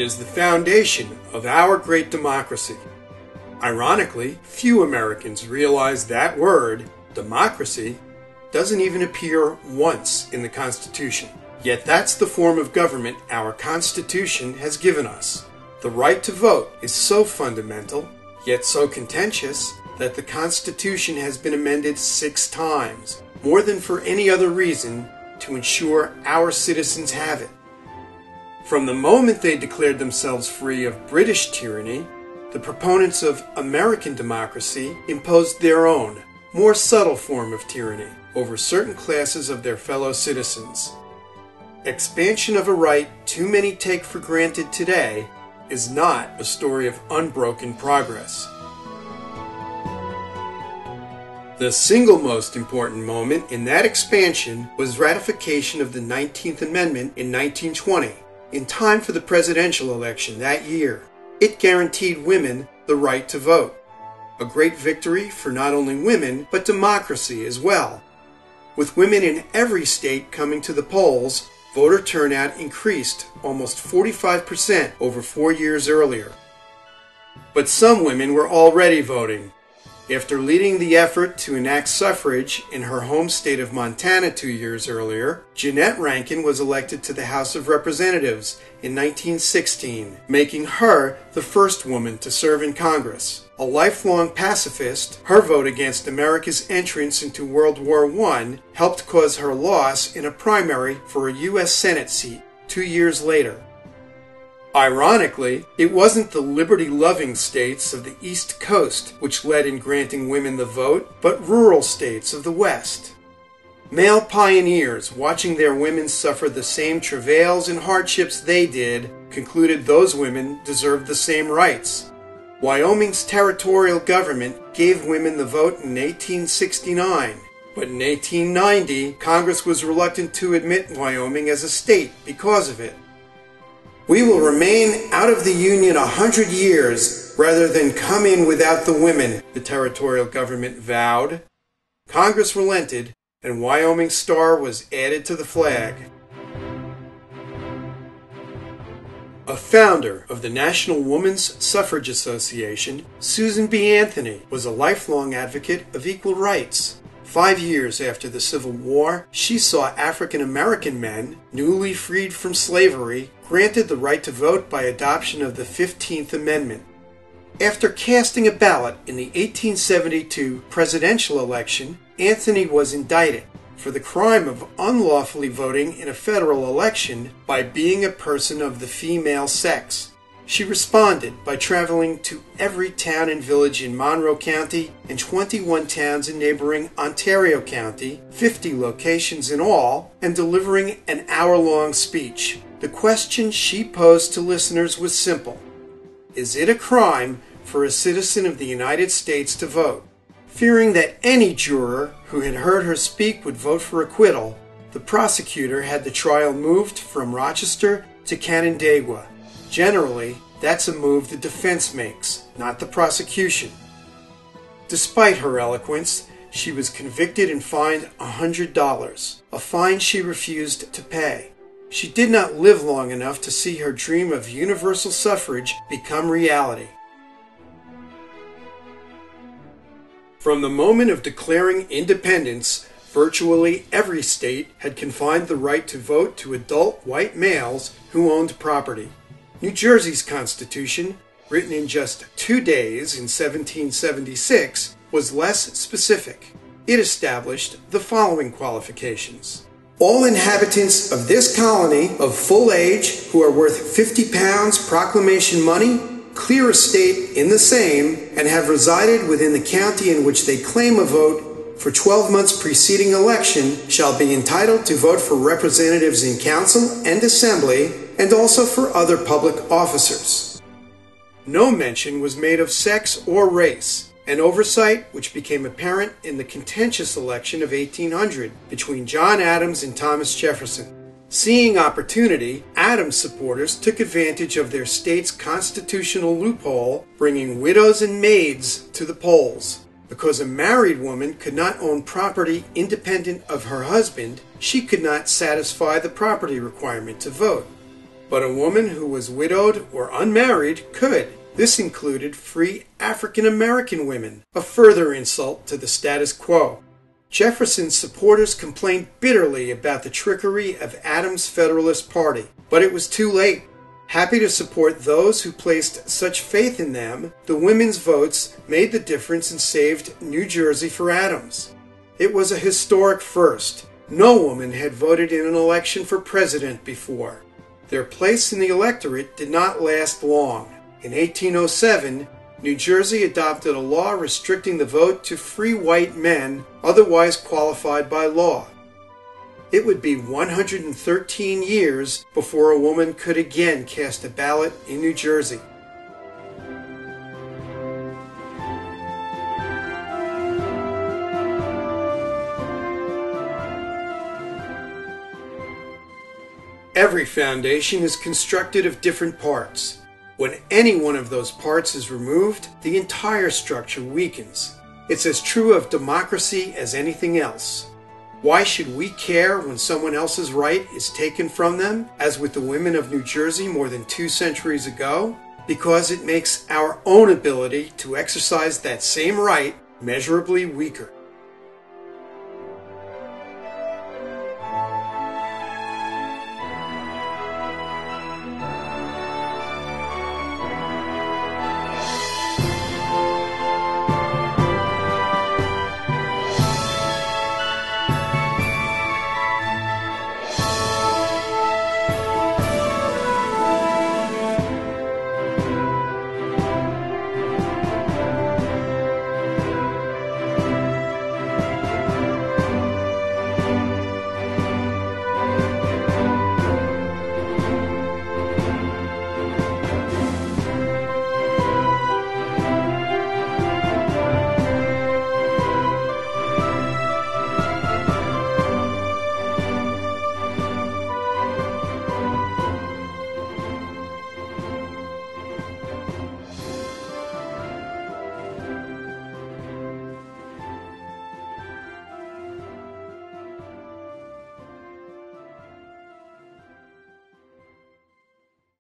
is the foundation of our great democracy. Ironically, few Americans realize that word, democracy, doesn't even appear once in the Constitution. Yet that's the form of government our Constitution has given us. The right to vote is so fundamental, yet so contentious, that the Constitution has been amended 6 times, more than for any other reason, to ensure our citizens have it. From the moment they declared themselves free of British tyranny, the proponents of American democracy imposed their own, more subtle form of tyranny over certain classes of their fellow citizens. Expansion of a right too many take for granted today is not a story of unbroken progress. The single most important moment in that expansion was ratification of the 19th Amendment in 1920, in time for the presidential election that year. It guaranteed women the right to vote, a great victory for not only women, but democracy as well. With women in every state coming to the polls, voter turnout increased almost 45% over 4 years earlier. But some women were already voting. After leading the effort to enact suffrage in her home state of Montana 2 years earlier, Jeannette Rankin was elected to the House of Representatives in 1916, making her the first woman to serve in Congress. A lifelong pacifist, her vote against America's entrance into World War I helped cause her loss in a primary for a U.S. Senate seat 2 years later. Ironically, it wasn't the liberty-loving states of the East Coast which led in granting women the vote, but rural states of the West. Male pioneers, watching their women suffer the same travails and hardships they did, concluded those women deserved the same rights. Wyoming's territorial government gave women the vote in 1869, but in 1890, Congress was reluctant to admit Wyoming as a state because of it. We will remain out of the Union 100 years rather than come in without the women, the territorial government vowed. Congress relented, and Wyoming's star was added to the flag. A founder of the National Woman's Suffrage Association, Susan B. Anthony was a lifelong advocate of equal rights. 5 years after the Civil War, she saw African American men, newly freed from slavery, granted the right to vote by adoption of the 15th Amendment. After casting a ballot in the 1872 presidential election, Anthony was indicted for the crime of unlawfully voting in a federal election by being a person of the female sex. She responded by traveling to every town and village in Monroe County and 21 towns in neighboring Ontario County, 50 locations in all, and delivering an hour-long speech. The question she posed to listeners was simple: is it a crime for a citizen of the United States to vote? Fearing that any juror who had heard her speak would vote for acquittal, the prosecutor had the trial moved from Rochester to Canandaigua. Generally, that's a move the defense makes, not the prosecution. Despite her eloquence, she was convicted and fined $100, a fine she refused to pay. She did not live long enough to see her dream of universal suffrage become reality. From the moment of declaring independence, virtually every state had confined the right to vote to adult white males who owned property. New Jersey's Constitution, written in just 2 days in 1776, was less specific. It established the following qualifications: all inhabitants of this colony of full age who are worth 50 pounds proclamation money, clear estate in the same, and have resided within the county in which they claim a vote for 12 months preceding election shall be entitled to vote for representatives in council and assembly, and also for other public officers. No mention was made of sex or race, an oversight which became apparent in the contentious election of 1800 between John Adams and Thomas Jefferson. Seeing opportunity, Adams supporters took advantage of their state's constitutional loophole, bringing widows and maids to the polls. Because a married woman could not own property independent of her husband, she could not satisfy the property requirement to vote. but a woman who was widowed or unmarried could. This included free African American women, a further insult to the status quo. Jefferson's supporters complained bitterly about the trickery of Adams' Federalist Party, but it was too late. Happy to support those who placed such faith in them, the women's votes made the difference and saved New Jersey for Adams. It was a historic first. No woman had voted in an election for president before. Their place in the electorate did not last long. In 1807, New Jersey adopted a law restricting the vote to free white men otherwise qualified by law. It would be 113 years before a woman could again cast a ballot in New Jersey. Every foundation is constructed of different parts. When any one of those parts is removed, the entire structure weakens. It's as true of democracy as anything else. Why should we care when someone else's right is taken from them, as with the women of New Jersey more than 2 centuries ago? Because it makes our own ability to exercise that same right measurably weaker.